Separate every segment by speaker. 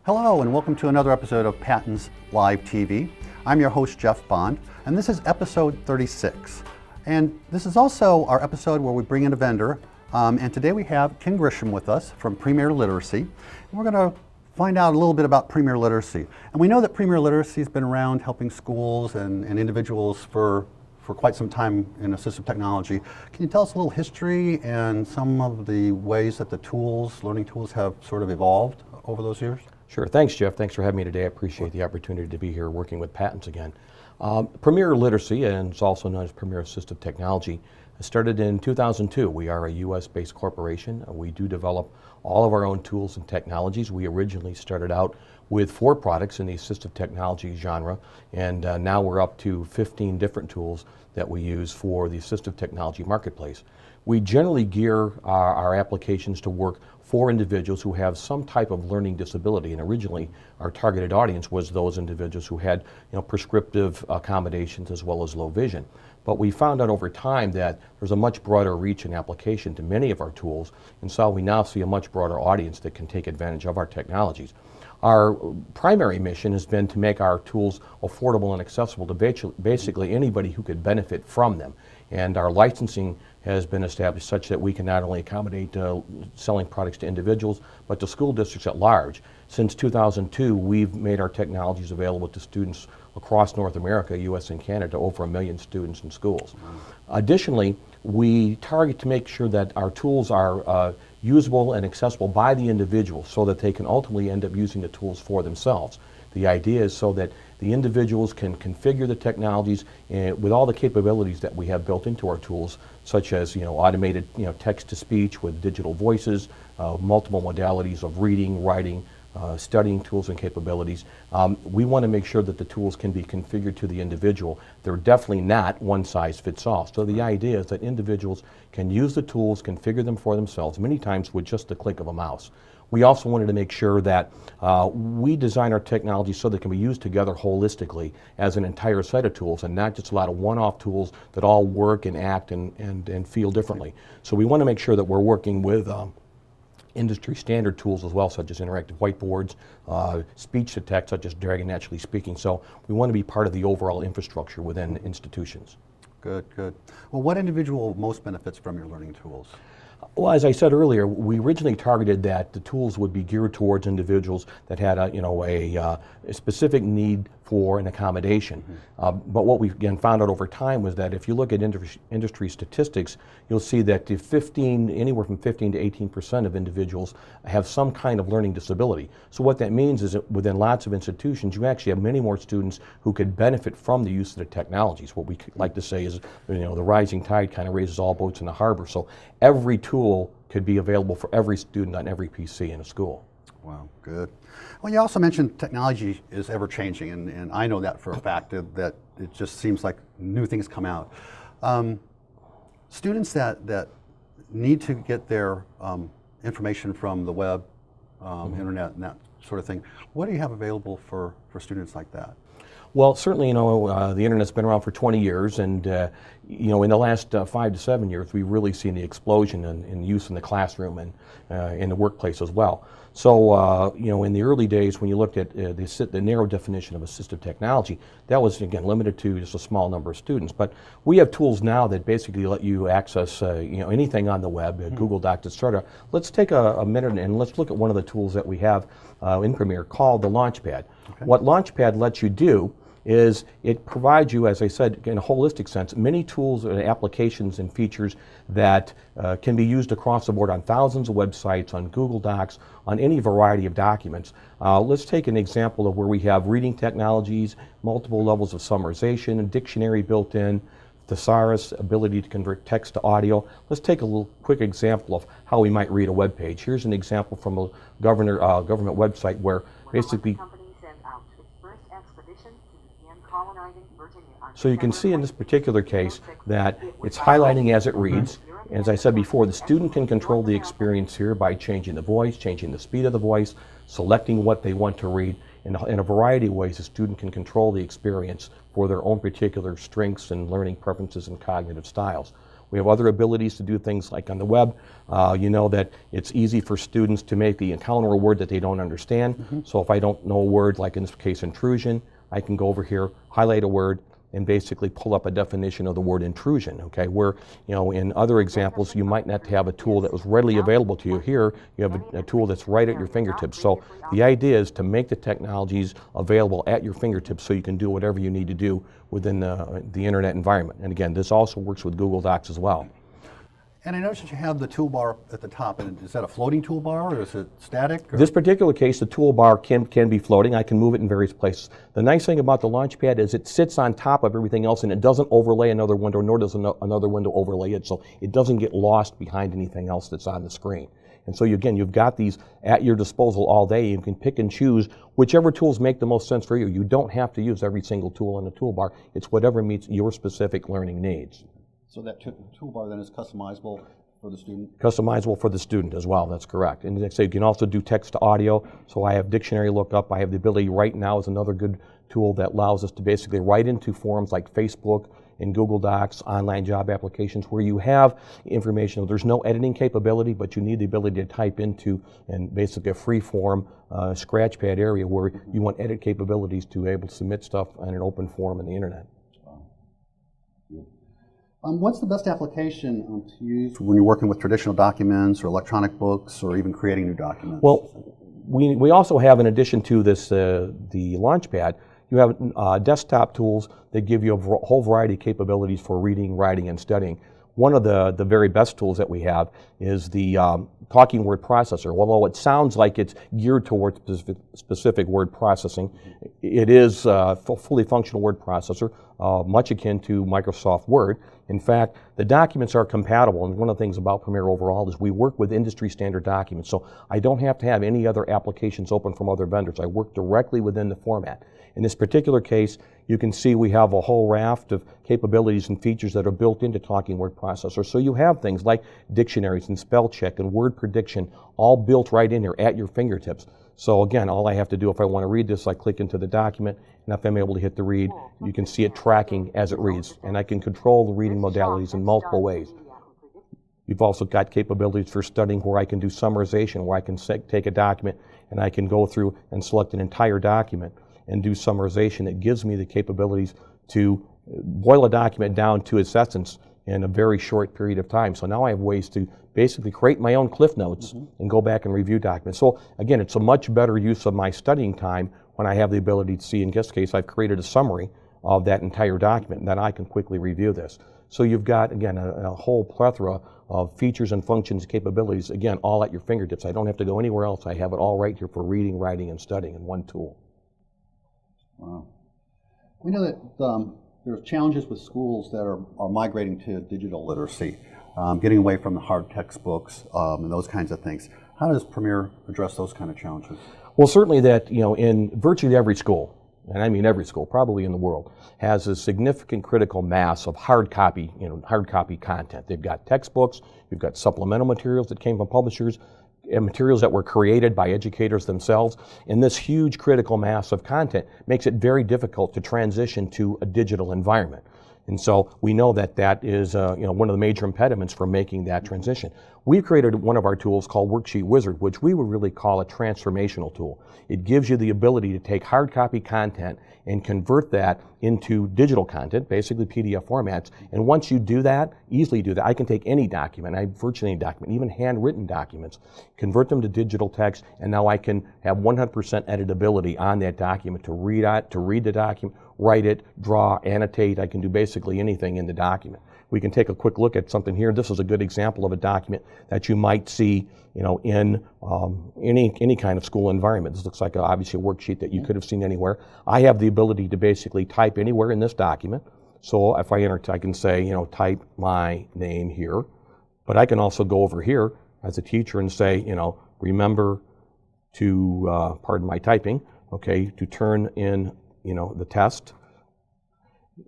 Speaker 1: Hello and welcome to another episode of Patents Live TV. I'm your host Jeff Bond and this is episode 36. And this is also our episode where we bring in a vendor and today we have Ken Grisham with us from Premier Literacy. And we're going to find out a little bit about Premier Literacy. And we know that Premier Literacy has been around helping schools and individuals for quite some time in assistive technology. Can you tell us a little history and some of the ways that the tools, learning tools, have sort of evolved over those years?
Speaker 2: Sure. Thanks, Jeff. Thanks for having me today. I appreciate the opportunity to be here working with patents again. Premier Literacy, and it's also known as Premier Assistive Technology, started in 2002. We are a U.S.-based corporation. We do develop all of our own tools and technologies. We originally started out with 4 products in the assistive technology genre, and now we're up to 15 different tools that we use for the assistive technology marketplace. We generally gear our applications to work for individuals who have some type of learning disability, and originally our targeted audience was those individuals who had prescriptive accommodations as well as low vision. But we found out over time that there's a much broader reach and application to many of our tools, and so we now see a much broader audience that can take advantage of our technologies. Our primary mission has been to make our tools affordable and accessible to basically anybody who could benefit from them. And our licensing has been established such that we can not only accommodate selling products to individuals, but to school districts at large. Since 2002, we've made our technologies available to students across North America, US and Canada, over 1 million students in schools. Additionally, we target to make sure that our tools are usable and accessible by the individual so that they can ultimately end up using the tools for themselves. The idea is so that the individuals can configure the technologies with all the capabilities that we have built into our tools, such as automated text-to-speech with digital voices, multiple modalities of reading, writing, studying tools and capabilities. We want to make sure that the tools can be configured to the individual. They're definitely not one size fits all. So the idea is that individuals can use the tools, configure them for themselves, many times with just the click of a mouse. We also wanted to make sure that we design our technology so they can be used together holistically as an entire set of tools and not just a lot of one-off tools that all work and act and feel differently. So we want to make sure that we're working with industry standard tools as well, such as interactive whiteboards, speech to text, such as Dragon Naturally Speaking. So we want to be part of the overall infrastructure within institutions.
Speaker 1: Good, good. Well, what individual most benefits from your learning tools?
Speaker 2: Well, as I said earlier, we originally targeted that the tools would be geared towards individuals that had a specific need for an accommodation. But what we again found out over time was that if you look at industry statistics, you'll see that anywhere from 15 to 18% of individuals have some kind of learning disability. So what that means is that within lots of institutions, you actually have many more students who could benefit from the use of the technologies. What we like to say is, the rising tide kind of raises all boats in the harbor. So every tool could be available for every student on every PC in a school.
Speaker 1: Wow, good. Well, you also mentioned technology is ever changing, and I know that for a fact that it just seems like new things come out. Students that need to get their information from the web, internet, and that sort of thing, what do you have available for students like that?
Speaker 2: Well, certainly, the internet's been around for 20 years, and in the last 5 to 7 years, we've really seen the explosion in use in the classroom and in the workplace as well. So, in the early days, when you looked at the narrow definition of assistive technology, that was, again, limited to just a small number of students. But we have tools now that basically let you access, anything on the web, Google Docs, etc. Let's take a minute and let's look at one of the tools that we have in Premier called the Launchpad. Okay. What Launchpad lets you do is it provides you, as I said, in a holistic sense, many tools and applications and features that can be used across the board on thousands of websites, on Google Docs, on any variety of documents. Let's take an example of where we have reading technologies, multiple levels of summarization, a dictionary built in, thesaurus, ability to convert text to audio. Let's take a little quick example of how we might read a web page. Here's an example from a government website where basically so you can see in this particular case that it's highlighting as it reads. As I said before, the student can control the experience here by changing the voice, changing the speed of the voice, selecting what they want to read. In a variety of ways, the student can control the experience for their own particular strengths and learning preferences and cognitive styles. We have other abilities to do things like on the web. You know that it's easy for students to maybe encounter a word that they don't understand. So if I don't know a word, like in this case intrusion, I can go over here, highlight a word, and basically pull up a definition of the word intrusion, okay? Where, in other examples, you might not have a tool that was readily available to you. Here, you have a tool that's right at your fingertips. So the idea is to make the technologies available at your fingertips so you can do whatever you need to do within the internet environment. And again, this also works with Google Docs as well.
Speaker 1: And I noticed that you have the toolbar at the top. And is that a floating toolbar, or is it static? Or?
Speaker 2: This particular case, the toolbar can be floating. I can move it in various places. The nice thing about the Launchpad is it sits on top of everything else, and it doesn't overlay another window, nor does another window overlay it, so it doesn't get lost behind anything else that's on the screen. And so again, you've got these at your disposal all day. You can pick and choose whichever tools make the most sense for you. You don't have to use every single tool in the toolbar. It's whatever meets your specific learning needs.
Speaker 1: So that toolbar then is customizable for the student?
Speaker 2: Customizable for the student as well, that's correct. And like I say, you can also do text to audio. So I have dictionary lookup. I have the ability right now is another good tool that allows us to basically write into forums like Facebook and Google Docs, online job applications, where you have information. There's no editing capability, but you need the ability to type into and basically a free form scratchpad area where you want edit capabilities to be able to submit stuff on an open forum in the internet.
Speaker 1: What's the best application to use when you're working with traditional documents or electronic books or even creating new documents?
Speaker 2: Well, we also have, in addition to this, the Launchpad, you have desktop tools that give you a whole variety of capabilities for reading, writing, and studying. One of the very best tools that we have is the talking word processor. Although it sounds like it's geared towards specific word processing, it is a fully functional word processor, much akin to Microsoft Word. In fact, the documents are compatible, and one of the things about Premier overall is we work with industry standard documents, so I don't have to have any other applications open from other vendors. I work directly within the format. In this particular case, you can see we have a whole raft of capabilities and features that are built into Talking Word Processor. So you have things like dictionaries and spell check and word prediction all built right in here at your fingertips. So again, all I have to do if I want to read this, I click into the document, and if I'm able to hit the read, you can see it tracking as it reads. And I can control the reading modalities in multiple ways. You've also got capabilities for studying where I can do summarization, where I can take a document and I can go through and select an entire document and do summarization. It gives me the capabilities to boil a document down to its essence in a very short period of time. So now I have ways to basically create my own cliff notes and go back and review documents. So again, it's a much better use of my studying time when I have the ability to see, in this case, I've created a summary of that entire document, and then I can quickly review this. So you've got, again, a whole plethora of features and functions and capabilities, again, all at your fingertips. I don't have to go anywhere else. I have it all right here for reading, writing, and studying in one tool.
Speaker 1: Wow. We know that there's challenges with schools that are migrating to digital literacy, getting away from the hard textbooks and those kinds of things. How does Premier address those kind of challenges?
Speaker 2: Well, certainly that, in virtually every school, and I mean every school, probably in the world, has a significant critical mass of hard copy content. They've got textbooks, you've got supplemental materials that came from publishers, and materials that were created by educators themselves, and this huge critical mass of content makes it very difficult to transition to a digital environment. And so we know that that is one of the major impediments for making that transition. We've created one of our tools called Worksheet Wizard, which we would really call a transformational tool. It gives you the ability to take hard copy content and convert that into digital content, basically PDF formats. And once you do that, easily do that, I can take any document, virtually any document, even handwritten documents, convert them to digital text, and now I can have 100% editability on that document to read the document, write it, draw, annotate. I can do basically anything in the document. We can take a quick look at something here. This is a good example of a document that you might see, in any kind of school environment. This looks like obviously a worksheet that you could have seen anywhere. I have the ability to basically type anywhere in this document. So if I enter, I can say, type my name here. But I can also go over here as a teacher and say, remember to, pardon my typing, okay, to turn in, the test.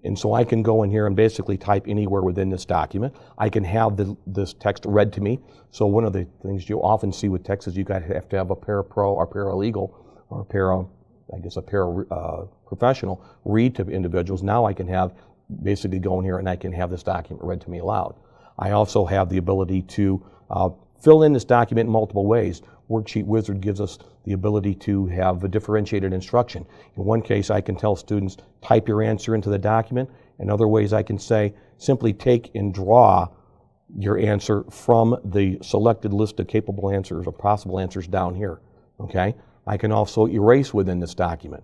Speaker 2: And so I can go in here and basically type anywhere within this document. I can have this text read to me. So one of the things you often see with text is you have to have a parapro or paralegal or a paraprofessional read to individuals. Now I can have basically go in here and I can have this document read to me aloud. I also have the ability to fill in this document in multiple ways. Worksheet Wizard gives us the ability to have a differentiated instruction. In one case, I can tell students, type your answer into the document. In other ways, I can say, simply take and draw your answer from the selected list of capable answers or possible answers down here, okay? I can also erase within this document,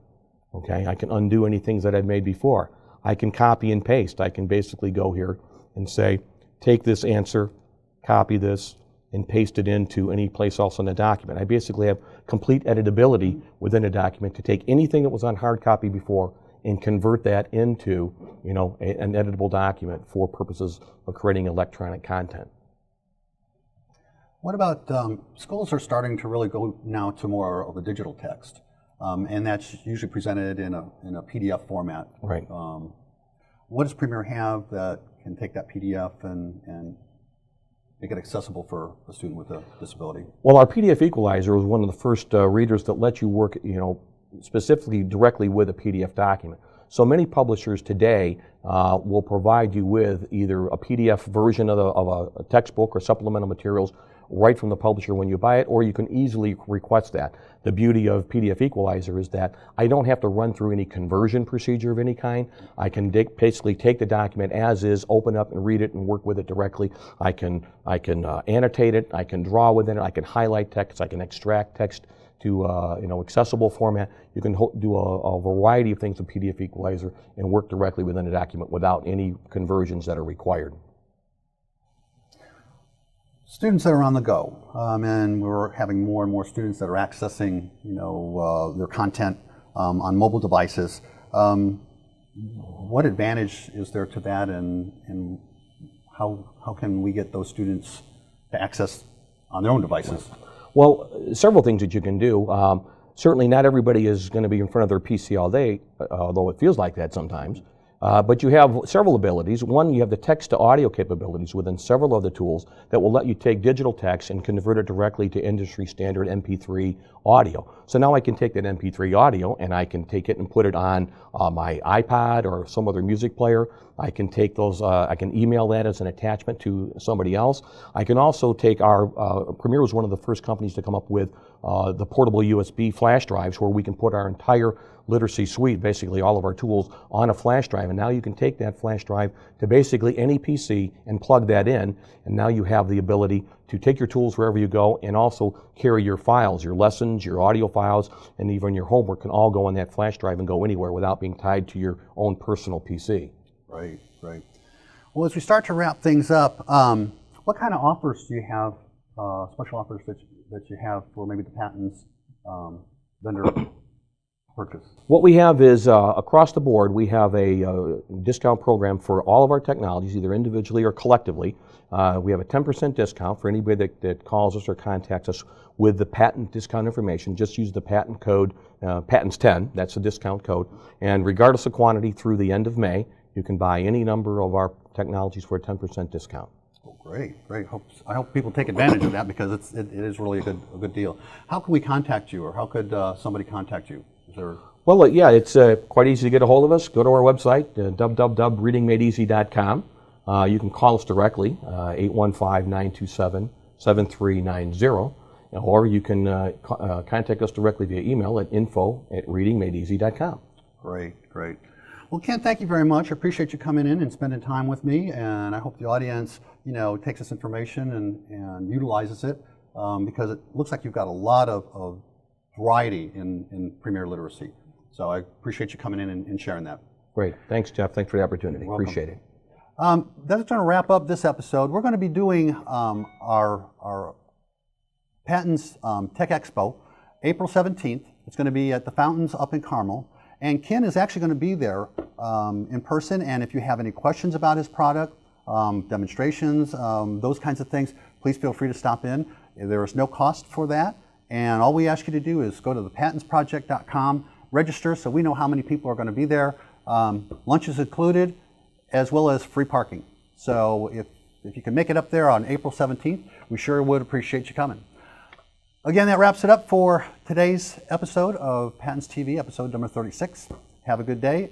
Speaker 2: okay? I can undo any things that I've made before. I can copy and paste. I can basically go here and say, take this answer, copy this, and paste it into any place else in the document. I basically have complete editability within a document to take anything that was on hard copy before and convert that into, you know, an editable document for purposes of creating electronic content.
Speaker 1: What about schools are starting to really go now to more of a digital text, and that's usually presented in a PDF format.
Speaker 2: Right.
Speaker 1: What does Premier have that can take that PDF and make it accessible for a student with a disability?
Speaker 2: Well, our PDF Equalizer was one of the first readers that let you work, you know, specifically directly with a PDF document. So many publishers today will provide you with either a PDF version of a textbook or supplemental materials right from the publisher when you buy it, or you can easily request that. The beauty of PDF Equalizer is that I don't have to run through any conversion procedure of any kind. I can basically take the document as is, open up and read it and work with it directly. I can annotate it, I can draw within it, I can highlight text, I can extract text to you know, accessible format. You can do a variety of things with PDF Equalizer and work directly within a document without any conversions that are required.
Speaker 1: Students that are on the go, and we're having more and more students that are accessing, you know, their content on mobile devices. What advantage is there to that, and how can we get those students to access on their own devices?
Speaker 2: Well, several things that you can do. Certainly not everybody is going to be in front of their PC all day, although it feels like that sometimes. But you have several abilities. One, you have the text to audio capabilities within several of the tools that will let you take digital text and convert it directly to industry standard MP3 audio. So now I can take that MP3 audio and I can take it and put it on my iPod or some other music player. I can take those, I can email that as an attachment to somebody else. I can also take our, Premier was one of the first companies to come up with the portable USB flash drives where we can put our entire literacy suite, basically all of our tools, on a flash drive. And now you can take that flash drive to basically any PC and plug that in. And now you have the ability to take your tools wherever you go and also carry your files, your lessons, your audio files, and even your homework can all go on that flash drive and go anywhere without being tied to your own personal PC.
Speaker 1: Right, right. Well, as we start to wrap things up, what kind of offers do you have, special offers that you have for maybe the patents vendor purchase?
Speaker 2: What we have is, across the board, we have a discount program for all of our technologies, either individually or collectively. We have a 10% discount for anybody that calls us or contacts us with the patent discount information. Just use the patent code, PATENTS10, that's the discount code. And regardless of quantity, through the end of May, you can buy any number of our technologies for a 10% discount.
Speaker 1: Oh, great, great. I hope people take advantage of that because it is really a good deal. How can we contact you, or how could somebody contact you? Is there...
Speaker 2: Well, yeah, it's quite easy to get a hold of us. Go to our website, www.readingmadeeasy.com. You can call us directly, 815-927-7390, or you can contact us directly via email at info@readingmadeeasy.com.
Speaker 1: Great, great. Well, Ken, thank you very much. I appreciate you coming in and spending time with me, and I hope the audience, you know, takes this information and utilizes it because it looks like you've got a lot of variety in Premier Literacy. So I appreciate you coming in and sharing that.
Speaker 2: Great. Thanks, Jeff. Thanks for the opportunity. Appreciate it.
Speaker 1: That's going to wrap up this episode. We're going to be doing our Patents Tech Expo, April 17th. It's going to be at the Fountains up in Carmel. And Ken is actually going to be there in person. And if you have any questions about his product, demonstrations, those kinds of things, please feel free to stop in. There is no cost for that. And all we ask you to do is go to thepatentsproject.com, register so we know how many people are going to be there. Lunch is included, as well as free parking. So if you can make it up there on April 17th, we sure would appreciate you coming. Again, that wraps it up for today's episode of Patents TV, episode number 36. Have a good day.